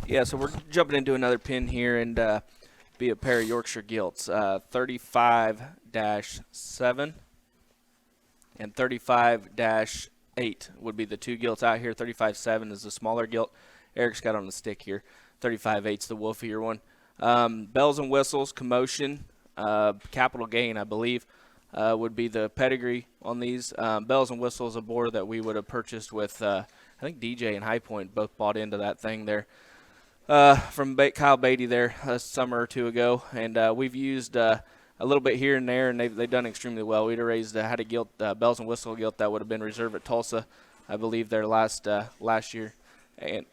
Yeah, so we're jumping into another pin here and be a pair of Yorkshire gilts, 35-7 and 35-8 would be the two gilts out here. 35-7 is the smaller gilt. Eric's got on the stick here. 35-8's the wolfier one. Bells and whistles, commotion, capital gain, I believe, would be the pedigree on these. Bells and whistles, a boar that we would have purchased with, I think DJ and High Point both bought into that thing there. From Kyle Beatty there a summer or two ago, and we've used a little bit here and there, and they've done extremely well. We'd have raised had a gilt, bells and whistle gilt that would have been reserved at Tulsa, I believe, there last year, and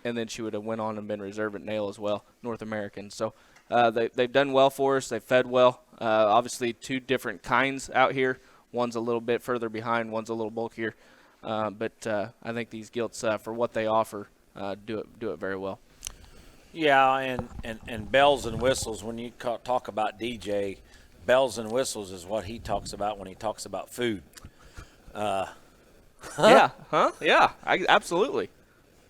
then she would have went on and been reserved at Nail as well, North American. So they've done well for us. They fed well. Obviously, two different kinds out here. One's a little bit further behind. One's a little bulkier, but I think these gilts for what they offer do it very well. Yeah, and bells and whistles, when you talk about DJ, bells and whistles is what he talks about when he talks about food. Yeah, absolutely.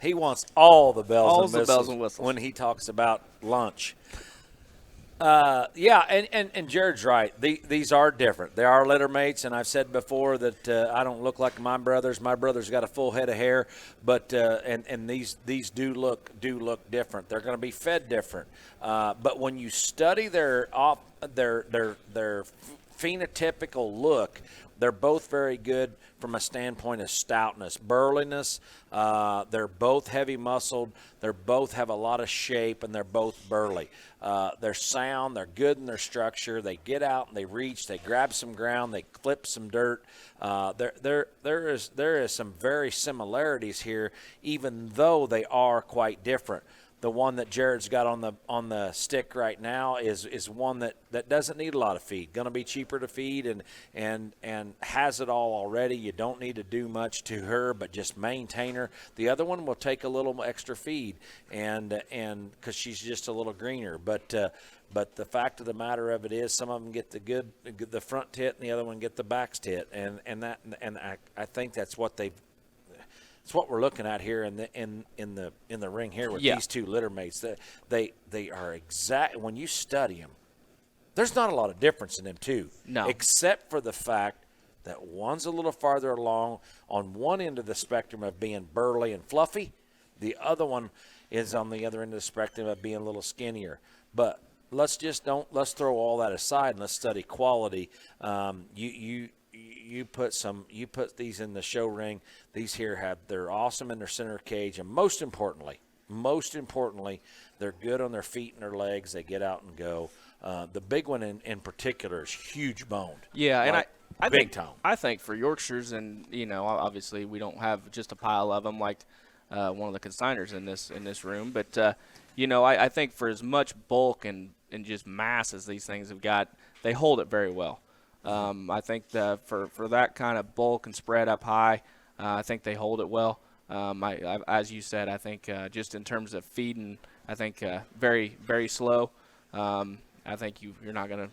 He wants all the bells and whistles when he talks about lunch. And Jared's right. These are different. They are litter mates, and I've said before that I don't look like my brothers. My brother's got a full head of hair, but and these do look different. They're going to be fed different. But when you study their phenotypical look, they're both very good from a standpoint of stoutness, burliness. They're both heavy muscled. They both have a lot of shape, and they're both burly. They're sound. They're good in their structure. They get out and they reach. They grab some ground. They clip some dirt. There is some very similarities here, even though they are quite different. The one that Jared's got on the stick right now is one that doesn't need a lot of feed. Going to be cheaper to feed and has it all already. You don't need to do much to her, but just maintain her. The other one will take a little extra feed and because she's just a little greener. But the fact of the matter of it is, some of them get the front tit, and the other one get the back tit, and I think that's what they've. It's what we're looking at here in the ring here with these two litter mates. They are exact. When you study them, there's not a lot of difference in them two. No. Except for the fact that one's a little farther along on one end of the spectrum of being burly and fluffy. The other one is on the other end of the spectrum of being a little skinnier. But let's throw all that aside and let's study quality. You put these in the show ring. These here they're awesome in their center cage, and most importantly, they're good on their feet and their legs. They get out and go. The big one in particular is huge boned. Yeah, and I big think time. I think for Yorkshires, and obviously we don't have just a pile of them like one of the consigners in this room, but I think for as much bulk and just mass as these things have got, they hold it very well. I think for that kind of bulk and spread up high, I think they hold it well. As you said, I think just in terms of feeding, I think very, very slow. I think you're not gonna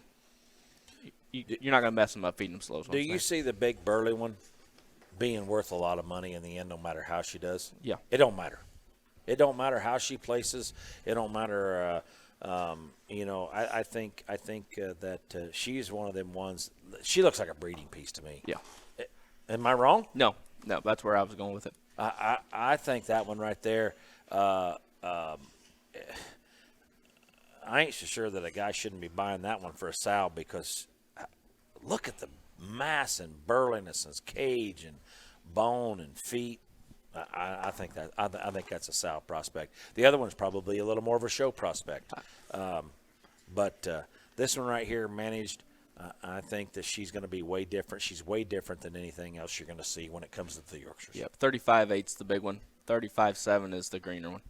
mess them up feeding them slow. Do you see the big burly one being worth a lot of money in the end, no matter how she does? Yeah. It don't matter. It don't matter how she places. It don't matter. I think that she's one of them ones. She looks like a breeding piece to me. Yeah. Am I wrong? No, that's where I was going with it. I think that one right there. I ain't so sure that a guy shouldn't be buying that one for a sow, because look at the mass and burliness and cage and bone and feet. I think that's a sow prospect. The other one's probably a little more of a show prospect. But this one right here managed. I think that she's going to be way different. She's way different than anything else you're going to see when it comes to the Yorkshires. Yep, 35-8's the big one. 35-7 is the greener one.